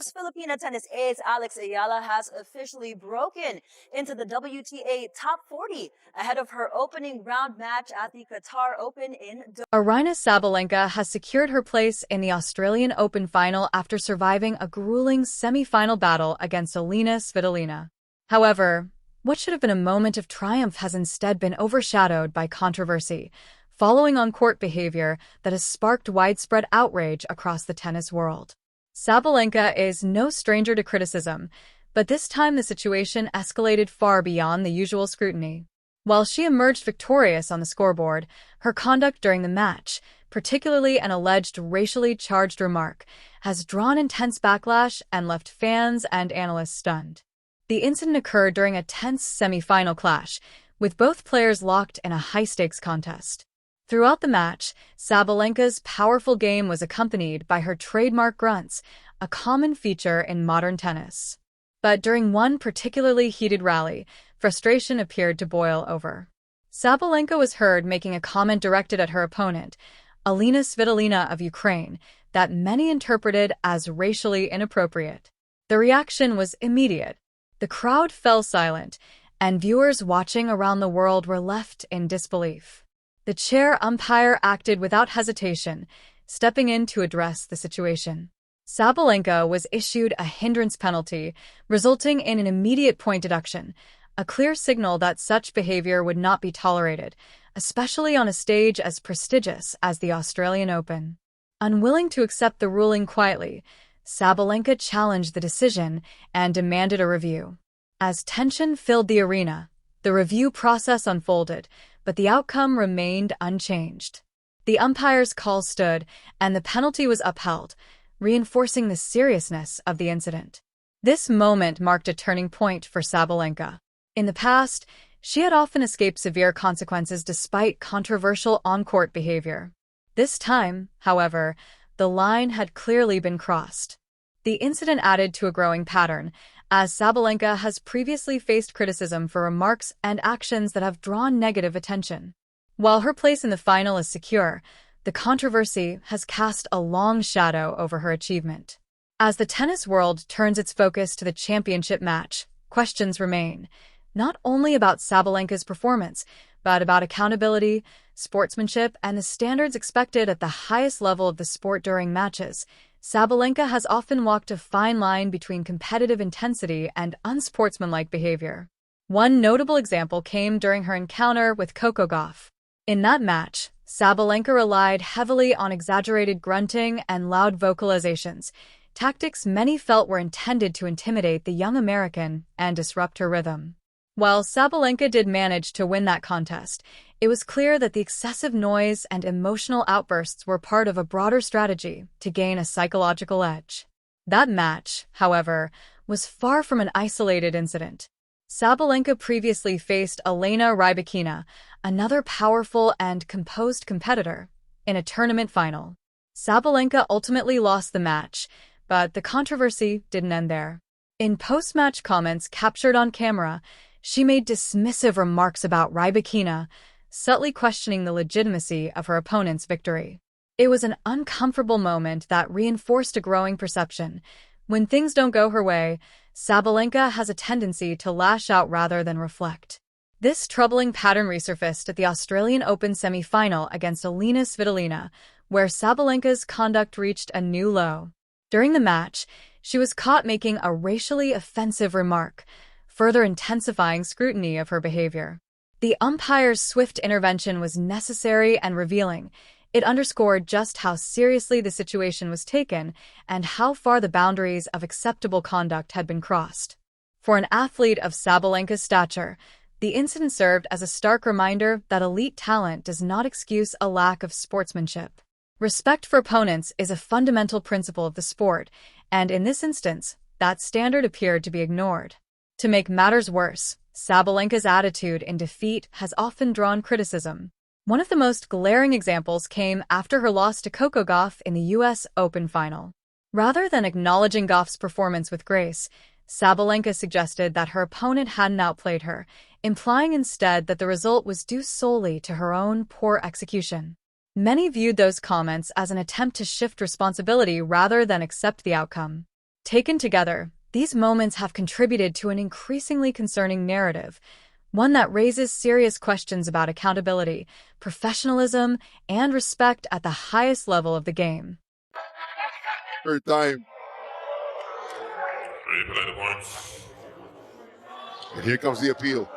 Filipino tennis ace Alex Eala has officially broken into the WTA top 40 ahead of her opening round match at the Qatar Open in Doha. Aryna Sabalenka has secured her place in the Australian Open final after surviving a grueling semi-final battle against Alina Svitolina. However, what should have been a moment of triumph has instead been overshadowed by controversy, following on-court behavior that has sparked widespread outrage across the tennis world. Sabalenka is no stranger to criticism, but this time the situation escalated far beyond the usual scrutiny. While she emerged victorious on the scoreboard, her conduct during the match, particularly an alleged racially charged remark, has drawn intense backlash and left fans and analysts stunned. The incident occurred during a tense semi-final clash, with both players locked in a high-stakes contest. Throughout the match, Sabalenka's powerful game was accompanied by her trademark grunts, a common feature in modern tennis. But during one particularly heated rally, frustration appeared to boil over. Sabalenka was heard making a comment directed at her opponent, Alina Svitolina of Ukraine, that many interpreted as racially inappropriate. The reaction was immediate. The crowd fell silent, and viewers watching around the world were left in disbelief. The chair umpire acted without hesitation, stepping in to address the situation. Sabalenka was issued a hindrance penalty, resulting in an immediate point deduction, a clear signal that such behavior would not be tolerated, especially on a stage as prestigious as the Australian Open. Unwilling to accept the ruling quietly, Sabalenka challenged the decision and demanded a review. As tension filled the arena, the review process unfolded, but the outcome remained unchanged. The umpire's call stood, and the penalty was upheld, reinforcing the seriousness of the incident. This moment marked a turning point for Sabalenka. In the past, she had often escaped severe consequences despite controversial on-court behavior. This time, however, the line had clearly been crossed. The incident added to a growing pattern, as Sabalenka has previously faced criticism for remarks and actions that have drawn negative attention. While her place in the final is secure, the controversy has cast a long shadow over her achievement. As the tennis world turns its focus to the championship match, questions remain, not only about Sabalenka's performance, but about accountability, sportsmanship, and the standards expected at the highest level of the sport during matches. Sabalenka has often walked a fine line between competitive intensity and unsportsmanlike behavior. One notable example came during her encounter with Coco Gauff. In that match, Sabalenka relied heavily on exaggerated grunting and loud vocalizations, tactics many felt were intended to intimidate the young American and disrupt her rhythm. While Sabalenka did manage to win that contest, it was clear that the excessive noise and emotional outbursts were part of a broader strategy to gain a psychological edge. That match, however, was far from an isolated incident. Sabalenka previously faced Elena Rybakina, another powerful and composed competitor, in a tournament final. Sabalenka ultimately lost the match, but the controversy didn't end there. In post-match comments captured on camera, she made dismissive remarks about Rybakina, subtly questioning the legitimacy of her opponent's victory. It was an uncomfortable moment that reinforced a growing perception. When things don't go her way, Sabalenka has a tendency to lash out rather than reflect. This troubling pattern resurfaced at the Australian Open semi-final against Alina Svitolina, where Sabalenka's conduct reached a new low. During the match, she was caught making a racially offensive remark, further intensifying scrutiny of her behavior. The umpire's swift intervention was necessary and revealing. It underscored just how seriously the situation was taken and how far the boundaries of acceptable conduct had been crossed. For an athlete of Sabalenka's stature, the incident served as a stark reminder that elite talent does not excuse a lack of sportsmanship. Respect for opponents is a fundamental principle of the sport, and in this instance, that standard appeared to be ignored. To make matters worse, Sabalenka's attitude in defeat has often drawn criticism. One of the most glaring examples came after her loss to Coco Gauff in the US Open final. Rather than acknowledging Gauff's performance with grace, Sabalenka suggested that her opponent hadn't outplayed her, implying instead that the result was due solely to her own poor execution. Many viewed those comments as an attempt to shift responsibility rather than accept the outcome. Taken together, these moments have contributed to an increasingly concerning narrative, one that raises serious questions about accountability, professionalism, and respect at the highest level of the game. Third time. Ready to play the points. And here comes the appeal.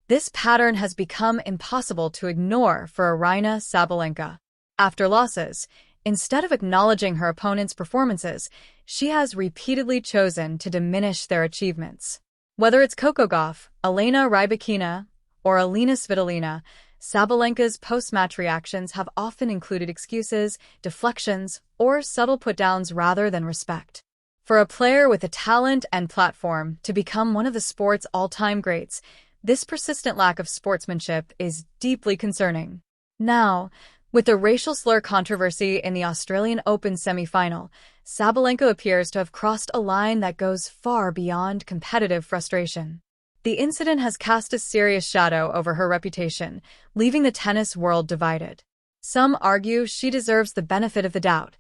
This pattern has become impossible to ignore for Aryna Sabalenka. After losses, instead of acknowledging her opponent's performances, she has repeatedly chosen to diminish their achievements. Whether it's Coco Gauff, Elena Rybakina, or Alina Svitolina, Sabalenka's post-match reactions have often included excuses, deflections, or subtle put-downs rather than respect. For a player with the talent and platform to become one of the sport's all-time greats, this persistent lack of sportsmanship is deeply concerning. Now, with the racial slur controversy in the Australian Open semi-final, Sabalenka appears to have crossed a line that goes far beyond competitive frustration. The incident has cast a serious shadow over her reputation, leaving the tennis world divided. Some argue she deserves the benefit of the doubt,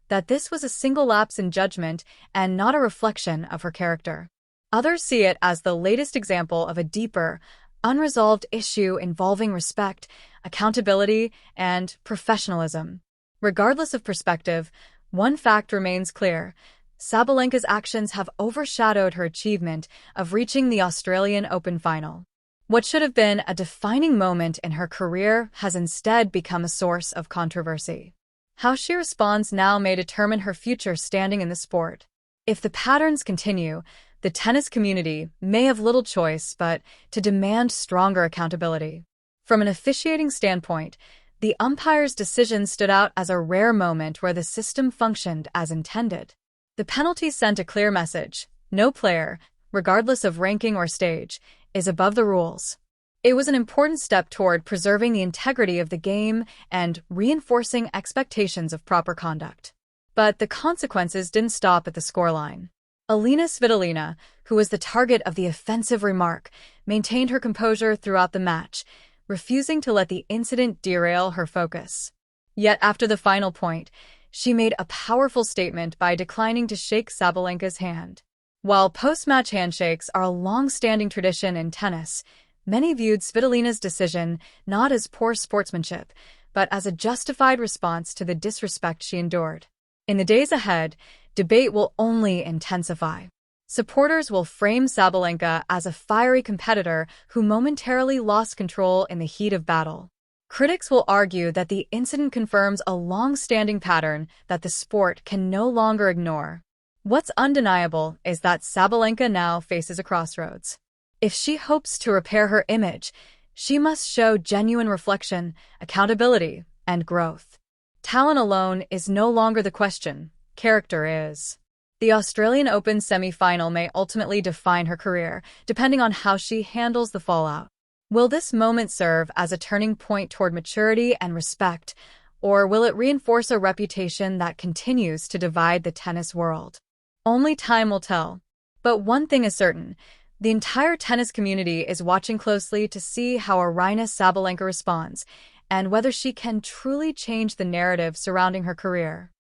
that this was a single lapse in judgment and not a reflection of her character. Others see it as the latest example of a deeper, unresolved issue involving respect, accountability, and professionalism. Regardless of perspective, one fact remains clear. Sabalenka's actions have overshadowed her achievement of reaching the Australian Open final. What should have been a defining moment in her career has instead become a source of controversy. How she responds now may determine her future standing in the sport. If the patterns continue, the tennis community may have little choice but to demand stronger accountability. From an officiating standpoint, the umpire's decision stood out as a rare moment where the system functioned as intended. The penalty sent a clear message: no player, regardless of ranking or stage, is above the rules. It was an important step toward preserving the integrity of the game and reinforcing expectations of proper conduct. But the consequences didn't stop at the scoreline. Alina Svitolina, who was the target of the offensive remark, maintained her composure throughout the match, refusing to let the incident derail her focus. Yet after the final point, she made a powerful statement by declining to shake Sabalenka's hand. While post-match handshakes are a long-standing tradition in tennis, many viewed Svitolina's decision not as poor sportsmanship, but as a justified response to the disrespect she endured. In the days ahead, debate will only intensify. Supporters will frame Sabalenka as a fiery competitor who momentarily lost control in the heat of battle. Critics will argue that the incident confirms a long-standing pattern that the sport can no longer ignore. What's undeniable is that Sabalenka now faces a crossroads. If she hopes to repair her image, she must show genuine reflection, accountability, and growth. Talent alone is no longer the question. Character is. The Australian Open semi-final may ultimately define her career, depending on how she handles the fallout. Will this moment serve as a turning point toward maturity and respect, or will it reinforce a reputation that continues to divide the tennis world? Only time will tell. But one thing is certain: the entire tennis community is watching closely to see how Aryna Sabalenka responds, and whether she can truly change the narrative surrounding her career.